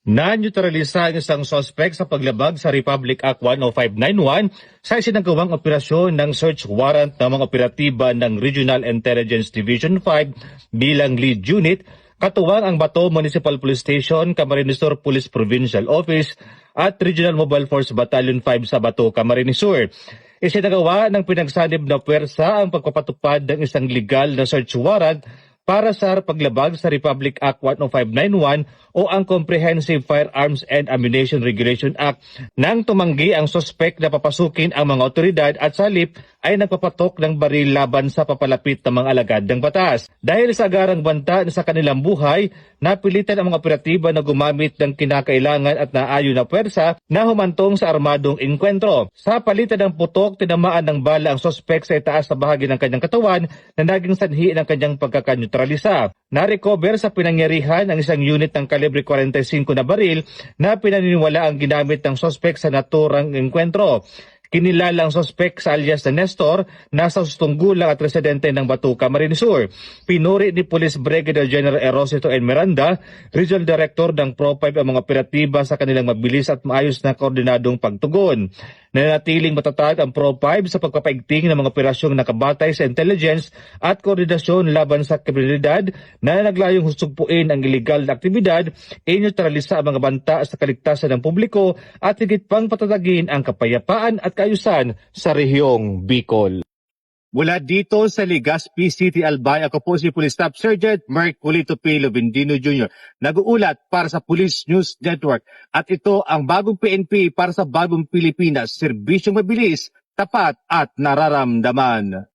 Na-neutralisa ang isang sospek sa paglabag sa Republic Act 10591 sa isinagawang operasyon ng search warrant ng mga operatiba ng Regional Intelligence Division 5 bilang lead unit, katuwang ang Bato Municipal Police Station, Camarines Sur Police Provincial Office at Regional Mobile Force Battalion 5 sa Bato, Camarines Sur. Isinagawa ng pinagsanib na puwersa ang pagpapatupad ng isang legal na search warrant para sa paglabag sa Republic Act 10591 o ang Comprehensive Firearms and Ammunition Regulation Act nang tumanggi ang sospek na papasukin ang mga otoridad at salip ay nagpapatok ng baril laban sa papalapit ng mga alagad ng batas. Dahil sa agarang banta sa kanilang buhay, napilitan ang mga operatiba na gumamit ng kinakailangan at naayon na puwersa na humantong sa armadong engkwentro. Sa palitan ng putok, tinamaan ng bala ang sospek sa itaas na bahagi ng kanyang katawan na naging sanhi ng kanyang pagkakaneutralisa. Na-recover sa pinangyarihan ang isang unit ng kalibre 45 na baril na pinaniniwala ang ginamit ng sospek sa naturang engkwentro. Kinilala ang sospek sa alias na Nestor, nasa sustong gulang at residente ng Bato, Camarines Sur. Pinuri ni Police Brigadier General Erosito N. Miranda, Regional Director ng Pro-5 ang mga operatiba sa kanilang mabilis at maayos na koordinadong pagtugon. Nanatiling matatag ang Pro-5 sa pagpapaigting ng mga operasyong nakabatay sa intelligence at koordinasyon laban sa kriminalidad na naglayong husugpuin ang iligal na aktibidad, inyutralisa ang mga banta sa kaligtasan ng publiko at higit pang patatagin ang kapayapaan at kaayusan sa rehiyong Bicol. Mula dito sa Legazpi City, Albay, ako po si Police Staff Sergeant Mark Polito P. Lovendino Jr. Nag-uulat para sa Police News Network at ito ang bagong PNP para sa bagong Pilipinas, serbisyong mabilis, tapat at nararamdaman.